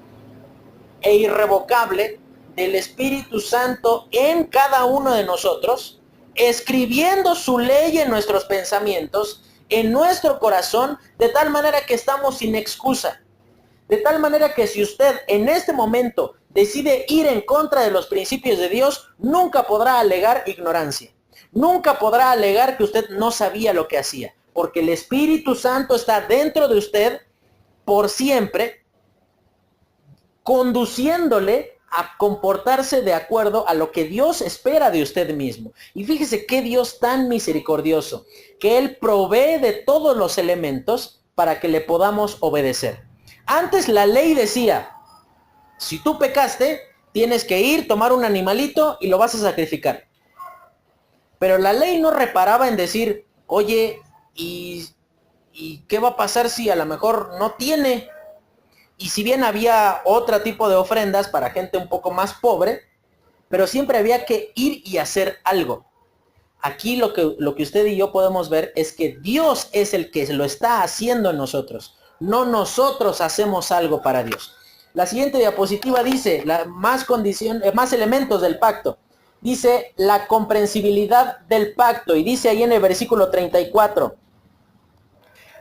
Speaker 1: e irrevocable del Espíritu Santo en cada uno de nosotros, escribiendo su ley en nuestros pensamientos, en nuestro corazón, de tal manera que estamos sin excusa. De tal manera que si usted en este momento decide ir en contra de los principios de Dios, nunca podrá alegar ignorancia. Nunca podrá alegar que usted no sabía lo que hacía, porque el Espíritu Santo está dentro de usted por siempre, conduciéndole a comportarse de acuerdo a lo que Dios espera de usted mismo. Y fíjese qué Dios tan misericordioso, que Él provee de todos los elementos para que le podamos obedecer. Antes la ley decía, si tú pecaste, tienes que ir, tomar un animalito y lo vas a sacrificar. Pero la ley no reparaba en decir, oye, ¿y qué va a pasar si a lo mejor no tiene? Y si bien había otro tipo de ofrendas para gente un poco más pobre, pero siempre había que ir y hacer algo. Aquí lo que usted y yo podemos ver es que Dios es el que lo está haciendo en nosotros. No nosotros hacemos algo para Dios. La siguiente diapositiva dice, más elementos del pacto. Dice la comprensibilidad del pacto. Y dice ahí en el versículo 34.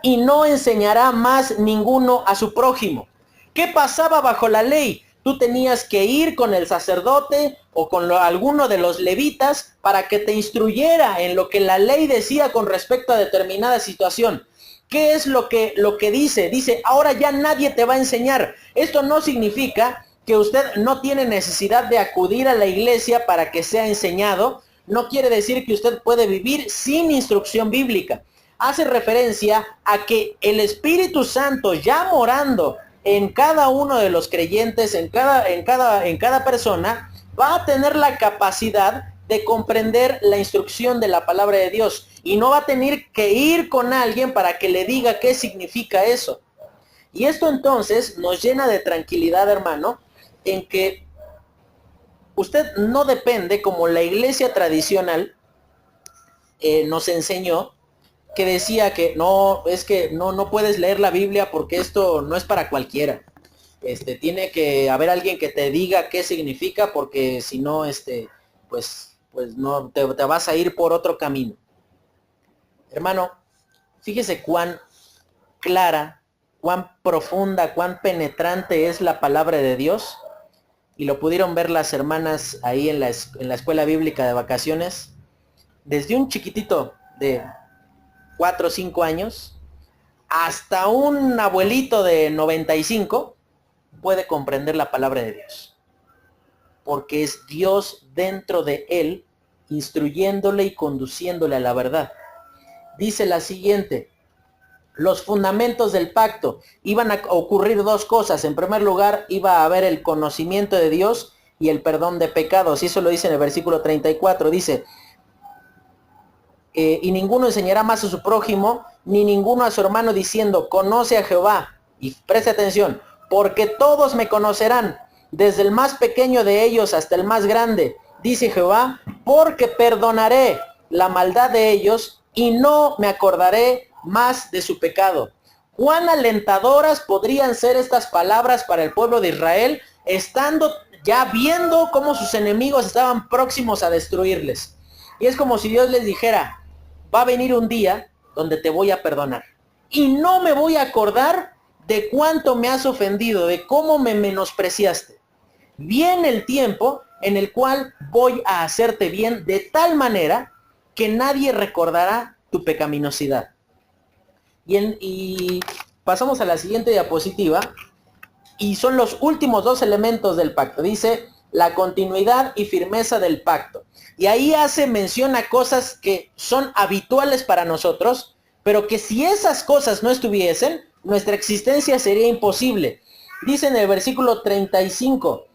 Speaker 1: Y no enseñará más ninguno a su prójimo. ¿Qué pasaba bajo la ley? Tú tenías que ir con el sacerdote o con alguno de los levitas para que te instruyera en lo que la ley decía con respecto a determinada situación. ¿Qué es lo que dice? Dice, ahora ya nadie te va a enseñar. Esto no significa que usted no tiene necesidad de acudir a la iglesia para que sea enseñado. No quiere decir que usted puede vivir sin instrucción bíblica. Hace referencia a que el Espíritu Santo ya morando en cada uno de los creyentes, en cada persona, va a tener la capacidad de comprender la instrucción de la palabra de Dios. Y no va a tener que ir con alguien para que le diga qué significa eso. Y esto entonces nos llena de tranquilidad, hermano, en que usted no depende, como la iglesia tradicional nos enseñó, que decía que no, es que no puedes leer la Biblia porque esto no es para cualquiera. Tiene que haber alguien que te diga qué significa, porque si no, pues no te vas a ir por otro camino. Hermano, fíjese cuán clara, cuán profunda, cuán penetrante es la palabra de Dios. Y lo pudieron ver las hermanas ahí en la escuela bíblica de vacaciones. Desde un chiquitito de 4 o 5 años, hasta un abuelito de 95 puede comprender la palabra de Dios. Porque es Dios dentro de él, instruyéndole y conduciéndole a la verdad. Dice la siguiente, los fundamentos del pacto. Iban a ocurrir dos cosas. En primer lugar, iba a haber el conocimiento de Dios y el perdón de pecados. Y eso lo dice en el versículo 34. Dice, y ninguno enseñará más a su prójimo, ni ninguno a su hermano, diciendo, conoce a Jehová. Y preste atención, porque todos me conocerán, desde el más pequeño de ellos hasta el más grande, dice Jehová, porque perdonaré la maldad de ellos y no me acordaré más de su pecado. ¿Cuán alentadoras podrían ser estas palabras para el pueblo de Israel, estando ya viendo cómo sus enemigos estaban próximos a destruirles? Y es como si Dios les dijera, va a venir un día donde te voy a perdonar. Y no me voy a acordar de cuánto me has ofendido, de cómo me menospreciaste. Viene el tiempo en el cual voy a hacerte bien de tal manera que nadie recordará tu pecaminosidad. Y pasamos a la siguiente diapositiva. Y son los últimos dos elementos del pacto. Dice, la continuidad y firmeza del pacto. Y ahí hace mención a cosas que son habituales para nosotros, pero que si esas cosas no estuviesen, nuestra existencia sería imposible. Dice en el versículo 35,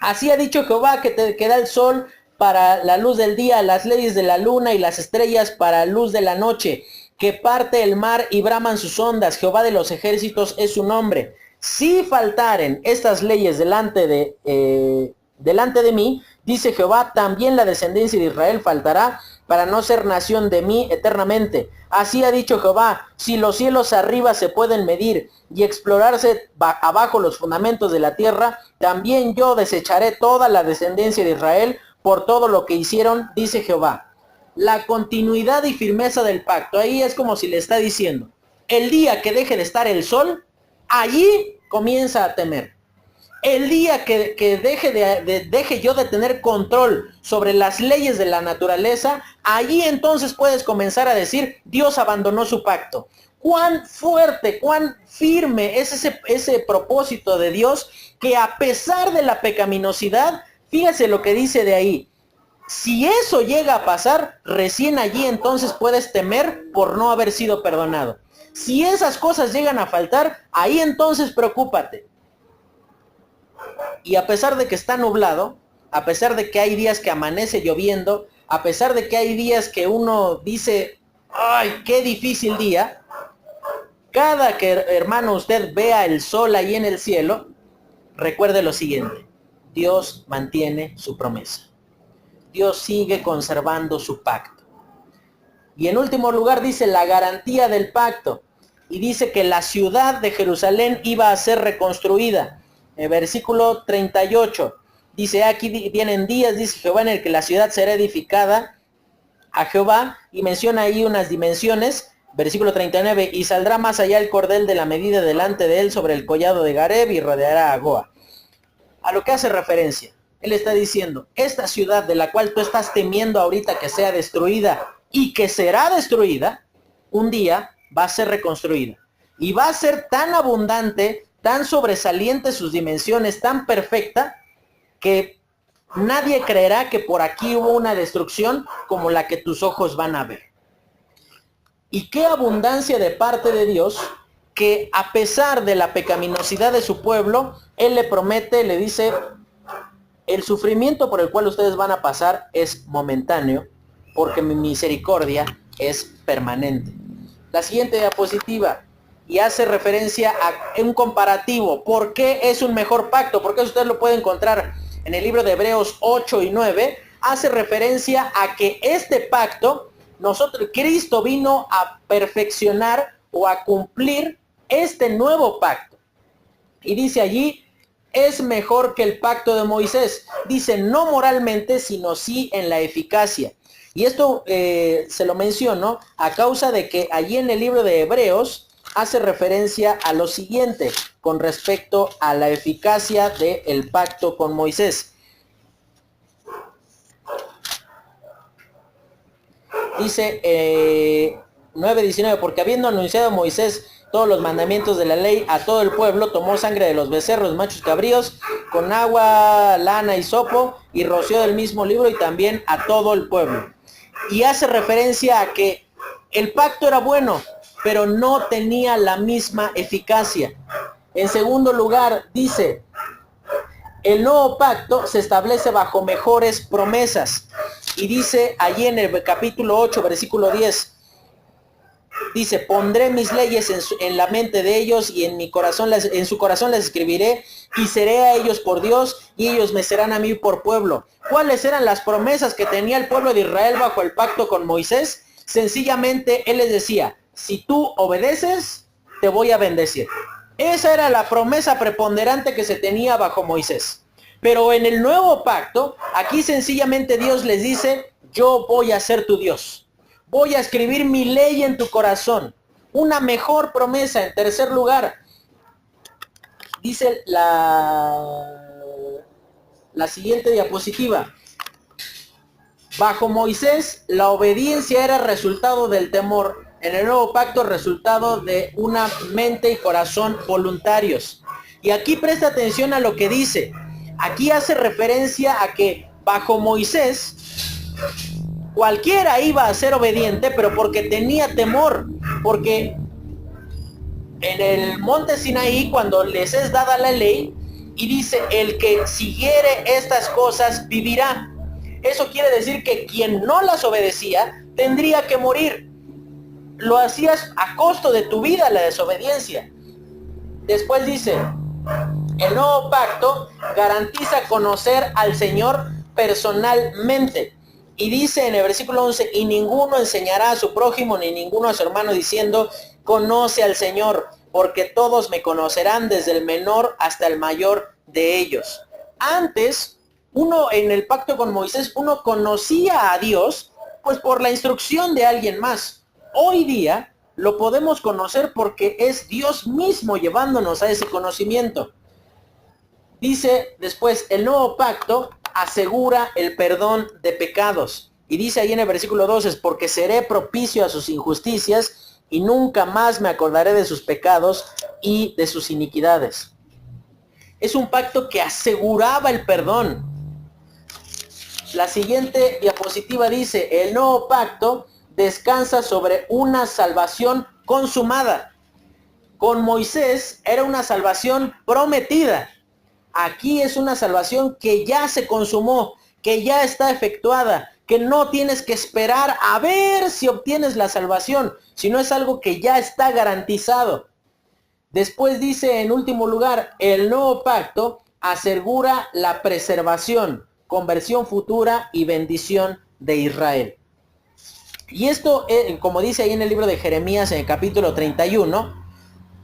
Speaker 1: así ha dicho Jehová que te da el sol para la luz del día, las leyes de la luna y las estrellas para la luz de la noche, que parte el mar y braman sus ondas, Jehová de los ejércitos es su nombre. Si faltaren estas leyes delante de mí, dice Jehová, también la descendencia de Israel faltará para no ser nación de mí eternamente. Así ha dicho Jehová, si los cielos arriba se pueden medir y explorarse abajo los fundamentos de la tierra, también yo desecharé toda la descendencia de Israel por todo lo que hicieron, dice Jehová. La continuidad y firmeza del pacto, ahí es como si le está diciendo, el día que deje de estar el sol, allí comienza a temer. El día que deje yo de tener control sobre las leyes de la naturaleza, allí entonces puedes comenzar a decir, Dios abandonó su pacto. Cuán fuerte, cuán firme es ese propósito de Dios, que a pesar de la pecaminosidad, fíjese lo que dice de ahí. Si eso llega a pasar, recién allí entonces puedes temer por no haber sido perdonado. Si esas cosas llegan a faltar, ahí entonces preocúpate. Y a pesar de que está nublado, a pesar de que hay días que amanece lloviendo, a pesar de que hay días que uno dice, ¡ay, qué difícil día! Cada que, hermano, usted vea el sol ahí en el cielo, recuerde lo siguiente: Dios mantiene su promesa. Dios sigue conservando su pacto. Y en último lugar dice la garantía del pacto. Y dice que la ciudad de Jerusalén iba a ser reconstruida. Versículo 38. Dice, aquí vienen días, dice Jehová, en el que la ciudad será edificada a Jehová. Y menciona ahí unas dimensiones. Versículo 39. Y saldrá más allá el cordel de la medida delante de él sobre el collado de Gareb y rodeará a Goa. A lo que hace referencia. Él está diciendo, esta ciudad de la cual tú estás temiendo ahorita que sea destruida y que será destruida, un día va a ser reconstruida. Y va a ser tan abundante, tan sobresaliente sus dimensiones, tan perfecta, que nadie creerá que por aquí hubo una destrucción como la que tus ojos van a ver. Y qué abundancia de parte de Dios, que a pesar de la pecaminosidad de su pueblo, Él le promete, le dice, el sufrimiento por el cual ustedes van a pasar es momentáneo, porque mi misericordia es permanente. La siguiente diapositiva, y hace referencia a un comparativo. ¿Por qué es un mejor pacto? Porque usted lo puede encontrar en el libro de Hebreos 8 y 9. Hace referencia a que este pacto, Cristo vino a perfeccionar o a cumplir este nuevo pacto. Y dice allí, es mejor que el pacto de Moisés. Dice, no moralmente, sino sí en la eficacia. Y esto se lo menciono a causa de que allí en el libro de Hebreos hace referencia a lo siguiente con respecto a la eficacia del pacto con Moisés. Dice 9:19, porque habiendo anunciado a Moisés todos los mandamientos de la ley a todo el pueblo, tomó sangre de los becerros, machos cabríos, con agua, lana y sopo, y roció del mismo libro y también a todo el pueblo. Y hace referencia a que el pacto era bueno, pero no tenía la misma eficacia. En segundo lugar, dice, el nuevo pacto se establece bajo mejores promesas. Y dice allí en el capítulo 8, versículo 10, dice, pondré mis leyes en la mente de ellos y en su corazón las escribiré, y seré a ellos por Dios y ellos me serán a mí por pueblo. ¿Cuáles eran las promesas que tenía el pueblo de Israel bajo el pacto con Moisés? Sencillamente él les decía, si tú obedeces, te voy a bendecir. Esa era la promesa preponderante que se tenía bajo Moisés. Pero en el nuevo pacto, aquí sencillamente Dios les dice, yo voy a ser tu Dios. Voy a escribir mi ley en tu corazón. Una mejor promesa. En tercer lugar, dice la siguiente diapositiva. Bajo Moisés, la obediencia era resultado del temor. En el nuevo pacto, resultado de una mente y corazón voluntarios. Y aquí presta atención a lo que dice. Aquí hace referencia a que bajo Moisés, cualquiera iba a ser obediente, pero porque tenía temor. Porque en el monte Sinaí, cuando les es dada la ley, y dice, el que siguiere estas cosas vivirá. Eso quiere decir que quien no las obedecía, tendría que morir. Lo hacías a costo de tu vida, la desobediencia. Después dice, el nuevo pacto garantiza conocer al Señor personalmente. Y dice en el versículo 11, y ninguno enseñará a su prójimo ni ninguno a su hermano diciendo, conoce al Señor, porque todos me conocerán desde el menor hasta el mayor de ellos. Antes, uno en el pacto con Moisés, uno conocía a Dios, pues por la instrucción de alguien más. Hoy día lo podemos conocer porque es Dios mismo llevándonos a ese conocimiento. Dice después, el nuevo pacto asegura el perdón de pecados. Y dice ahí en el versículo 12, porque seré propicio a sus injusticias y nunca más me acordaré de sus pecados y de sus iniquidades. Es un pacto que aseguraba el perdón. La siguiente diapositiva dice, el nuevo pacto descansa sobre una salvación consumada. Con Moisés era una salvación prometida. Aquí es una salvación que ya se consumó, que ya está efectuada, que no tienes que esperar a ver si obtienes la salvación, sino es algo que ya está garantizado. Después dice en último lugar, el nuevo pacto asegura la preservación, conversión futura y bendición de Israel. Y esto, como dice ahí en el libro de Jeremías en el capítulo 31,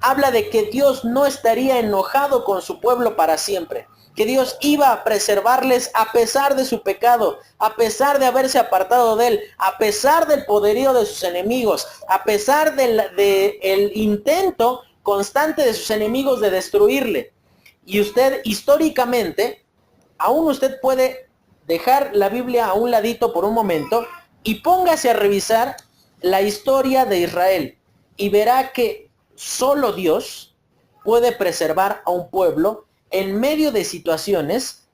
Speaker 1: habla de que Dios no estaría enojado con su pueblo para siempre, que Dios iba a preservarles a pesar de su pecado, a pesar de haberse apartado de él, a pesar del poderío de sus enemigos, a pesar del intento constante de sus enemigos de destruirle. Y usted históricamente, aún usted puede dejar la Biblia a un ladito por un momento y póngase a revisar la historia de Israel y verá que solo Dios puede preservar a un pueblo en medio de situaciones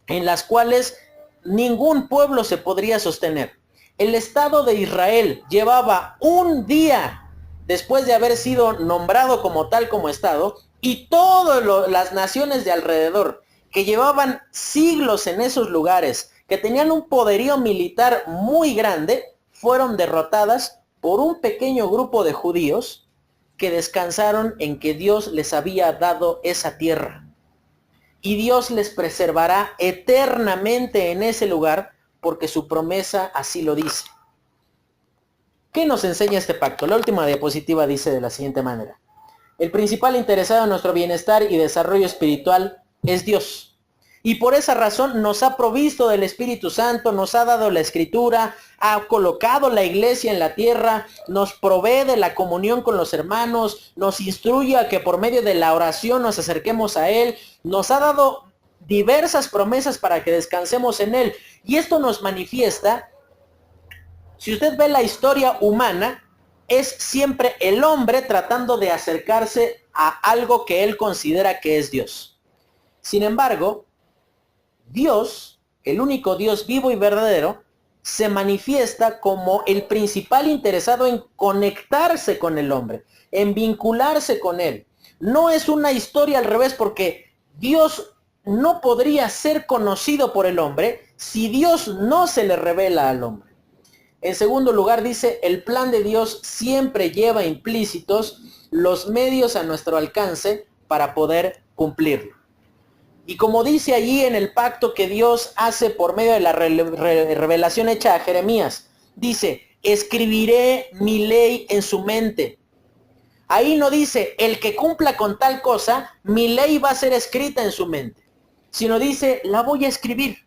Speaker 1: en las cuales ningún pueblo se podría sostener. El Estado de Israel llevaba un día después de haber sido nombrado como tal como Estado, y todas las naciones de alrededor que llevaban siglos en esos lugares, que tenían un poderío militar muy grande, fueron derrotadas por un pequeño grupo de judíos que descansaron en que Dios les había dado esa tierra. Y Dios les preservará eternamente en ese lugar porque su promesa así lo dice. ¿Qué nos enseña este pacto? La última diapositiva dice de la siguiente manera. El principal interesado en nuestro bienestar y desarrollo espiritual es Dios. Y por esa razón nos ha provisto del Espíritu Santo, nos ha dado la Escritura, ha colocado la iglesia en la tierra, nos provee de la comunión con los hermanos, nos instruye a que por medio de la oración nos acerquemos a Él, nos ha dado diversas promesas para que descansemos en Él. Y esto nos manifiesta, si usted ve la historia humana, es siempre el hombre tratando de acercarse a algo que él considera que es Dios. Sin embargo, Dios, el único Dios vivo y verdadero, se manifiesta como el principal interesado en conectarse con el hombre, en vincularse con él. No es una historia al revés, porque Dios no podría ser conocido por el hombre si Dios no se le revela al hombre. En segundo lugar dice, el plan de Dios siempre lleva implícitos los medios a nuestro alcance para poder cumplirlo. Y como dice allí en el pacto que Dios hace por medio de la revelación hecha a Jeremías, dice, escribiré mi ley en su mente. Ahí no dice, el que cumpla con tal cosa, mi ley va a ser escrita en su mente, sino dice, la voy a escribir.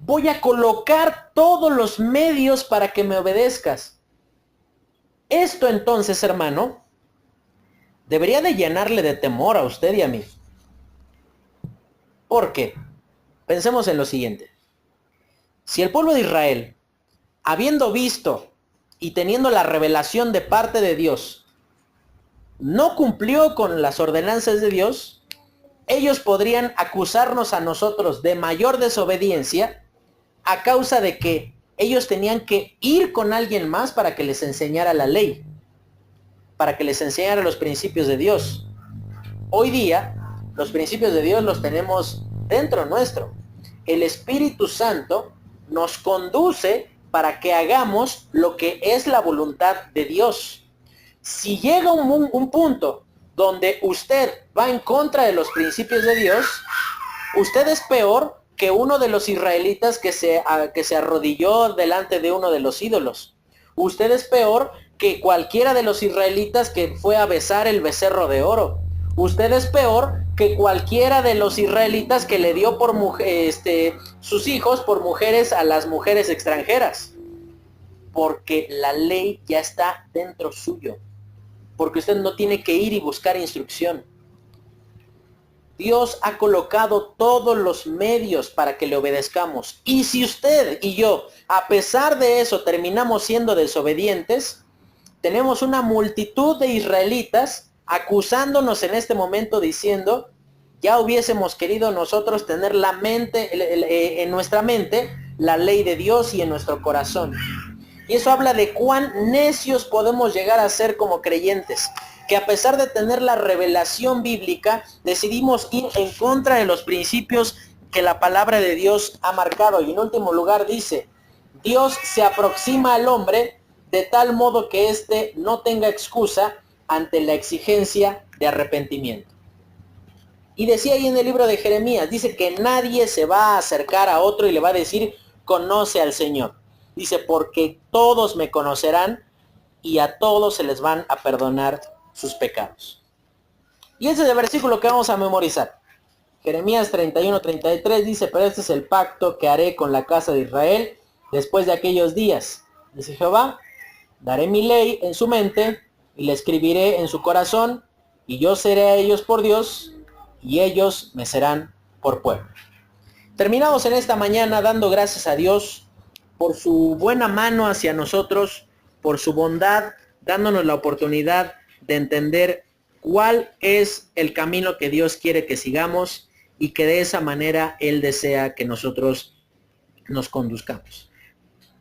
Speaker 1: Voy a colocar todos los medios para que me obedezcas. Esto entonces, hermano, debería de llenarle de temor a usted y a mí. ¿Por qué? Pensemos en lo siguiente. Si el pueblo de Israel, habiendo visto y teniendo la revelación de parte de Dios, no cumplió con las ordenanzas de Dios, ellos podrían acusarnos a nosotros de mayor desobediencia a causa de que ellos tenían que ir con alguien más para que les enseñara la ley, para que les enseñara los principios de Dios. Hoy día, los principios de Dios los tenemos dentro nuestro. El Espíritu Santo nos conduce para que hagamos lo que es la voluntad de Dios. Si llega un punto donde usted va en contra de los principios de Dios, usted es peor que uno de los israelitas que se arrodilló delante de uno de los ídolos. Usted es peor que cualquiera de los israelitas que fue a besar el becerro de oro. Usted es peor que cualquiera de los israelitas que le dio por sus hijos por mujeres a las mujeres extranjeras. Porque la ley ya está dentro suyo. Porque usted no tiene que ir y buscar instrucción. Dios ha colocado todos los medios para que le obedezcamos. Y si usted y yo, a pesar de eso, terminamos siendo desobedientes, tenemos una multitud de israelitas acusándonos en este momento diciendo, ya hubiésemos querido nosotros tener la mente, en nuestra mente, la ley de Dios y en nuestro corazón. Y eso habla de cuán necios podemos llegar a ser como creyentes, que a pesar de tener la revelación bíblica, decidimos ir en contra de los principios que la palabra de Dios ha marcado. Y en último lugar dice, Dios se aproxima al hombre de tal modo que éste no tenga excusa ante la exigencia de arrepentimiento. Y decía ahí en el libro de Jeremías, dice que nadie se va a acercar a otro y le va a decir, conoce al Señor. Dice, porque todos me conocerán y a todos se les van a perdonar sus pecados. Y ese es el versículo que vamos a memorizar. Jeremías 31:33 dice, pero este es el pacto que haré con la casa de Israel después de aquellos días. Dice Jehová, daré mi ley en su mente y la escribiré en su corazón, y yo seré a ellos por Dios y ellos me serán por pueblo. Terminamos en esta mañana dando gracias a Dios por su buena mano hacia nosotros, por su bondad, dándonos la oportunidad de entender cuál es el camino que Dios quiere que sigamos y que de esa manera Él desea que nosotros nos conduzcamos.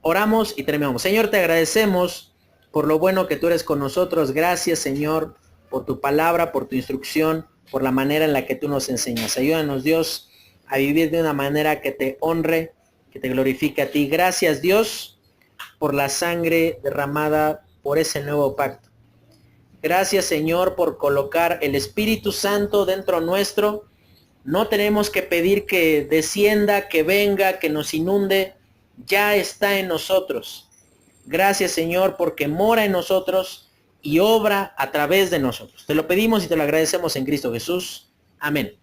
Speaker 1: Oramos y terminamos. Señor, te agradecemos por lo bueno que tú eres con nosotros. Gracias, Señor, por tu palabra, por tu instrucción, por la manera en la que tú nos enseñas. Ayúdanos, Dios, a vivir de una manera que te honre, que te glorifique a ti. Gracias, Dios, por la sangre derramada por ese nuevo pacto. Gracias, Señor, por colocar el Espíritu Santo dentro nuestro. No tenemos que pedir que descienda, que venga, que nos inunde. Ya está en nosotros. Gracias, Señor, porque mora en nosotros y obra a través de nosotros. Te lo pedimos y te lo agradecemos en Cristo Jesús. Amén.